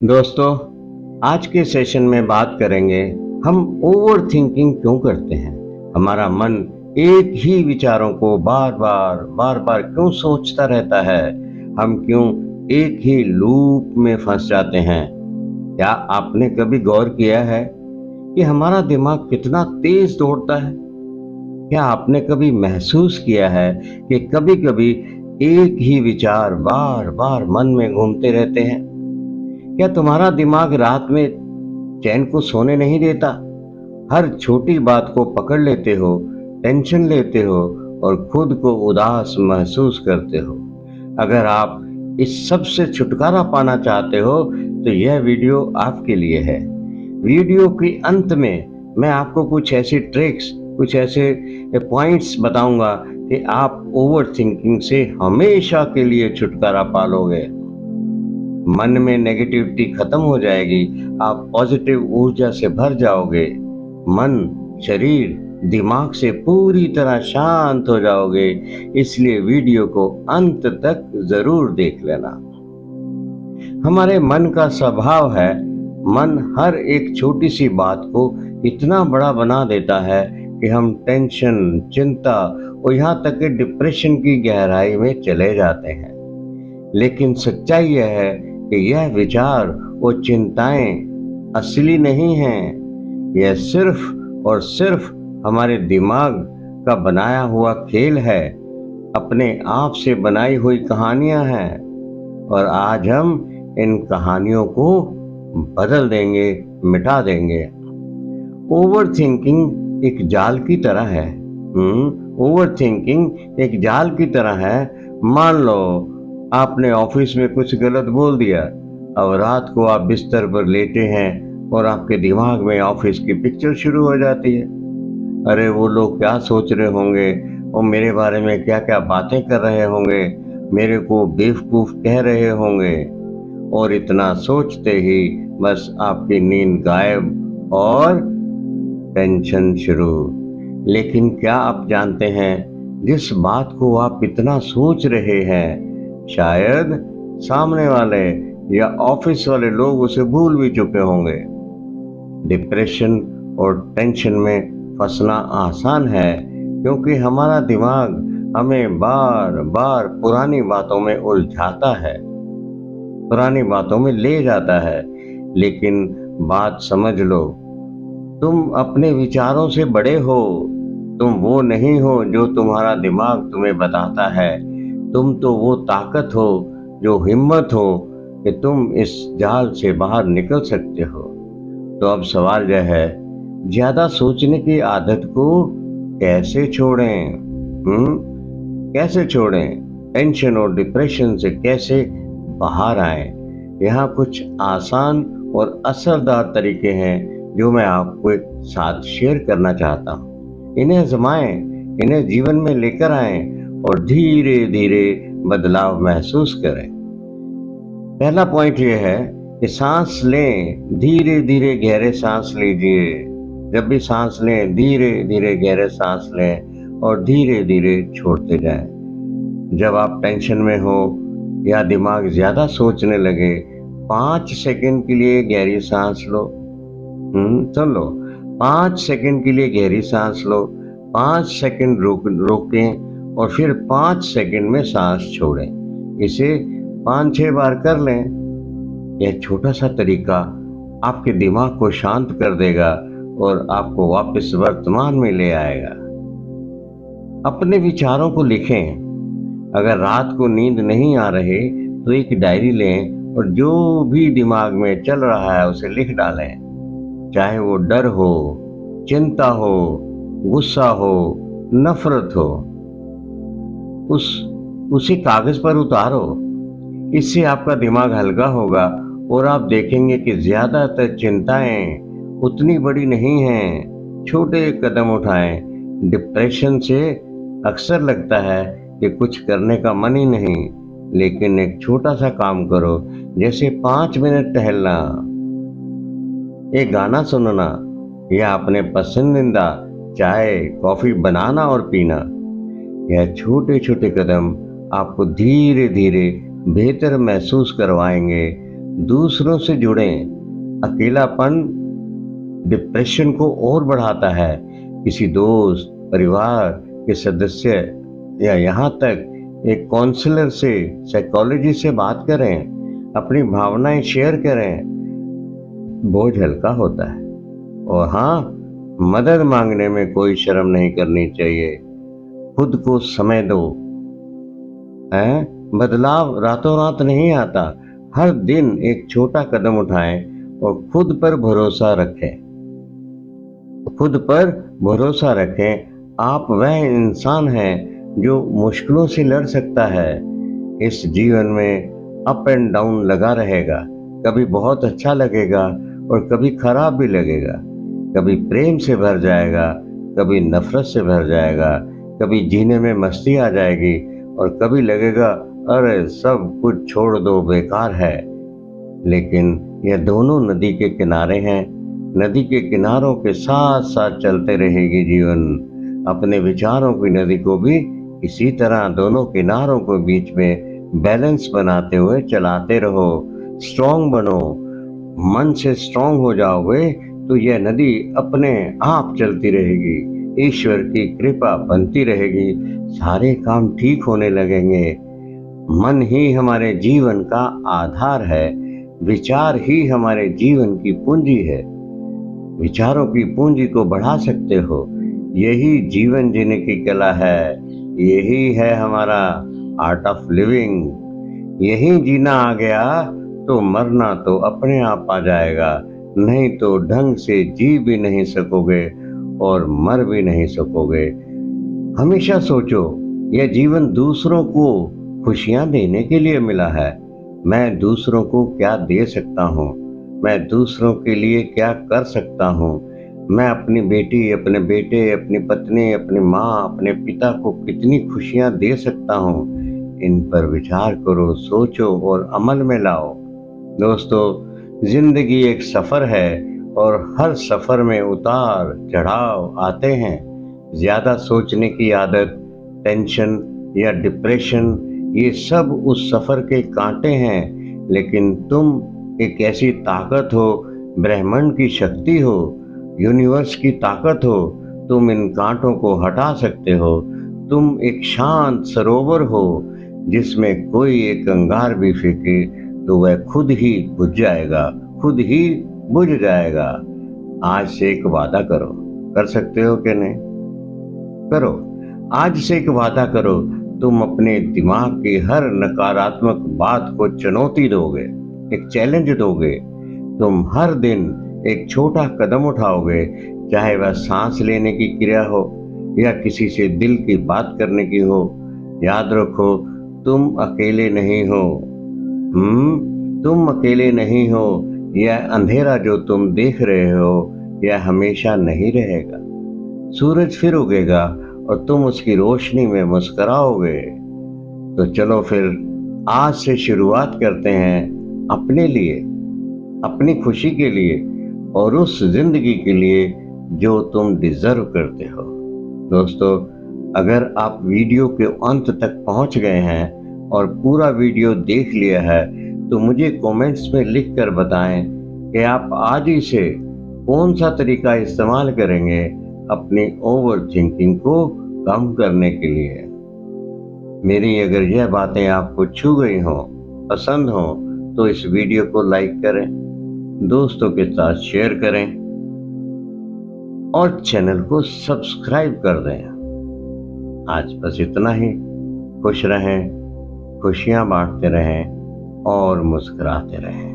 दोस्तों, आज के सेशन में बात करेंगे हम ओवर थिंकिंग क्यों करते हैं। हमारा मन एक ही विचारों को बार बार क्यों सोचता रहता है। हम क्यों एक ही लूप में फंस जाते हैं। क्या आपने कभी गौर किया है कि हमारा दिमाग कितना तेज दौड़ता है। क्या आपने कभी महसूस किया है कि कभी कभी एक ही विचार बार बार मन में घूमते रहते हैं। क्या तुम्हारा दिमाग रात में चैन को सोने नहीं देता। हर छोटी बात को पकड़ लेते हो, टेंशन लेते हो और खुद को उदास महसूस करते हो। अगर आप इस सब से छुटकारा पाना चाहते हो तो यह वीडियो आपके लिए है। वीडियो के अंत में मैं आपको कुछ ऐसी ट्रिक्स, कुछ ऐसे पॉइंट्स बताऊंगा कि आप ओवर थिंकिंग से हमेशा के लिए छुटकारा पालोगे। मन में नेगेटिविटी खत्म हो जाएगी, आप पॉजिटिव ऊर्जा से भर जाओगे। मन, शरीर, दिमाग से पूरी तरह शांत हो जाओगे। इसलिए वीडियो को अंत तक जरूर देख लेना। हमारे मन का स्वभाव है, मन हर एक छोटी सी बात को इतना बड़ा बना देता है कि हम टेंशन, चिंता और यहाँ तक कि डिप्रेशन की गहराई में चले जाते हैं। लेकिन सच्चाई यह है कि यह विचार और चिंताएं असली नहीं हैं। यह सिर्फ और सिर्फ हमारे दिमाग का बनाया हुआ खेल है, अपने आप से बनाई हुई कहानियां हैं। और आज हम इन कहानियों को बदल देंगे, मिटा देंगे। ओवर थिंकिंग एक जाल की तरह है। ओवर थिंकिंग एक जाल की तरह है। मान लो आपने ऑफिस में कुछ गलत बोल दिया। अब रात को आप बिस्तर पर लेटे हैं और आपके दिमाग में ऑफिस की पिक्चर शुरू हो जाती है। अरे वो लोग क्या सोच रहे होंगे और मेरे बारे में क्या क्या बातें कर रहे होंगे, मेरे को बेवकूफ कह रहे होंगे। और इतना सोचते ही बस आपकी नींद गायब और टेंशन शुरू। लेकिन क्या आप जानते हैं, जिस बात को आप इतना सोच रहे हैं शायद सामने वाले या ऑफिस वाले लोग उसे भूल भी चुके होंगे। डिप्रेशन और टेंशन में फंसना आसान है क्योंकि हमारा दिमाग हमें बार बार पुरानी बातों में उलझाता है, पुरानी बातों में ले जाता है। लेकिन बात समझ लो, तुम अपने विचारों से बड़े हो। तुम वो नहीं हो जो तुम्हारा दिमाग तुम्हें बताता है। तुम तो वो ताकत हो, जो हिम्मत हो कि तुम इस जाल से बाहर निकल सकते हो। तो अब सवाल यह है, ज्यादा सोचने की आदत को कैसे छोड़ें? कैसे छोड़ें? टेंशन और डिप्रेशन से कैसे बाहर आएं? यहाँ कुछ आसान और असरदार तरीके हैं जो मैं आपको साथ शेयर करना चाहता हूँ। इन्हें आजमाएं, इन्हें जीवन में लेकर आएं और धीरे धीरे बदलाव महसूस करें। पहला पॉइंट यह है कि सांस लें, धीरे धीरे गहरे सांस लीजिए। जब भी सांस लें, धीरे धीरे गहरे सांस लें और धीरे धीरे छोड़ते जाएं। जब आप टेंशन में हो या दिमाग ज्यादा सोचने लगे, 5 सेकंड के लिए गहरी सांस लो। सुन लो, 5 सेकंड के लिए गहरी सांस लो, 5 सेकंड रोकें और फिर 5 सेकंड में सांस छोड़ें। इसे 5-6 बार कर लें। यह छोटा सा तरीका आपके दिमाग को शांत कर देगा और आपको वापस वर्तमान में ले आएगा। अपने विचारों को लिखें। अगर रात को नींद नहीं आ रही तो एक डायरी लें और जो भी दिमाग में चल रहा है उसे लिख डालें। चाहे वो डर हो, चिंता हो, गुस्सा हो, नफरत हो, उसे कागज पर उतारो। इससे आपका दिमाग हल्का होगा और आप देखेंगे कि ज्यादातर चिंताएं उतनी बड़ी नहीं हैं। छोटे कदम उठाएं। डिप्रेशन से अक्सर लगता है कि कुछ करने का मन ही नहीं, लेकिन एक छोटा सा काम करो, जैसे 5 मिनट टहलना, एक गाना सुनना या अपने पसंदीदा चाय कॉफी बनाना और पीना। यह छोटे छोटे कदम आपको धीरे धीरे बेहतर महसूस करवाएंगे। दूसरों से जुड़ें। अकेलापन डिप्रेशन को और बढ़ाता है। किसी दोस्त, परिवार के सदस्य या यहाँ तक एक काउंसलर से, साइकोलॉजिस्ट से बात करें, अपनी भावनाएं शेयर करें, बोझ हल्का होता है। और हाँ, मदद मांगने में कोई शर्म नहीं करनी चाहिए। खुद को समय दो। बदलाव रातों रात नहीं आता। हर दिन एक छोटा कदम उठाएं और खुद पर भरोसा रखें। खुद पर भरोसा रखें। आप वह इंसान हैं जो मुश्किलों से लड़ सकता है। इस जीवन में अप एंड डाउन लगा रहेगा। कभी बहुत अच्छा लगेगा और कभी खराब भी लगेगा। कभी प्रेम से भर जाएगा, कभी नफरत से भर जाएगा, कभी जीने में मस्ती आ जाएगी और कभी लगेगा अरे सब कुछ छोड़ दो, बेकार है। लेकिन यह दोनों नदी के किनारे हैं। नदी के किनारों के साथ साथ चलते रहेगी जीवन। अपने विचारों की नदी को भी इसी तरह दोनों किनारों के बीच में बैलेंस बनाते हुए चलाते रहो। स्ट्रॉन्ग बनो। मन से स्ट्रॉन्ग हो जाओगे तो यह नदी अपने आप चलती रहेगी। ईश्वर की कृपा बनती रहेगी। सारे काम ठीक होने लगेंगे। मन ही हमारे जीवन का आधार है। विचार ही हमारे जीवन की पूंजी है। विचारों की पूंजी को बढ़ा सकते हो। यही जीवन जीने की कला है। यही है हमारा आर्ट ऑफ लिविंग। यही जीना आ गया तो मरना तो अपने आप आ जाएगा। नहीं तो ढंग से जी भी नहीं सकोगे और मर भी नहीं सकोगे। हमेशा सोचो, यह जीवन दूसरों को खुशियां देने के लिए मिला है। मैं दूसरों को क्या दे सकता हूँ? मैं दूसरों के लिए क्या कर सकता हूँ? मैं अपनी बेटी, अपने बेटे, अपनी पत्नी, अपनी माँ, अपने पिता को कितनी खुशियाँ दे सकता हूँ? इन पर विचार करो, सोचो और अमल में लाओ। दोस्तों, जिंदगी एक सफ़र है और हर सफ़र में उतार चढ़ाव आते हैं। ज़्यादा सोचने की आदत, टेंशन या डिप्रेशन, ये सब उस सफ़र के कांटे हैं। लेकिन तुम एक ऐसी ताकत हो, ब्रह्मांड की शक्ति हो, यूनिवर्स की ताकत हो। तुम इन कांटों को हटा सकते हो। तुम एक शांत सरोवर हो जिसमें कोई एक अंगार भी फेंके तो वह खुद ही बुझ जाएगा, खुद ही बुझ जाएगा। आज से एक वादा करो। कर सकते हो कि नहीं? करो। आज से एक वादा करो। तुम अपने दिमाग की हर नकारात्मक बात को चुनौती दोगे, एक चैलेंज दोगे। तुम हर दिन एक छोटा कदम उठाओगे, चाहे वह सांस लेने की क्रिया हो या किसी से दिल की बात करने की हो। याद रखो, तुम अकेले नहीं हो। तुम अकेले नहीं हो। यह अंधेरा जो तुम देख रहे हो यह हमेशा नहीं रहेगा। सूरज फिर उगेगा और तुम उसकी रोशनी में मुस्कुराओगे। तो चलो फिर आज से शुरुआत करते हैं अपने लिए, अपनी खुशी के लिए और उस जिंदगी के लिए जो तुम डिजर्व करते हो। दोस्तों, अगर आप वीडियो के अंत तक पहुंच गए हैं और पूरा वीडियो देख लिया है तो मुझे कमेंट्स में लिख कर बताएं कि आप आज ही से कौन सा तरीका इस्तेमाल करेंगे अपनी ओवर थिंकिंग को कम करने के लिए। मेरी अगर यह बातें आपको छू गई हों, पसंद हों, तो इस वीडियो को लाइक करें, दोस्तों के साथ शेयर करें और चैनल को सब्सक्राइब कर दें। आज बस इतना ही। खुश रहें, खुशियां बांटते रहें और मुस्कुराते रहें।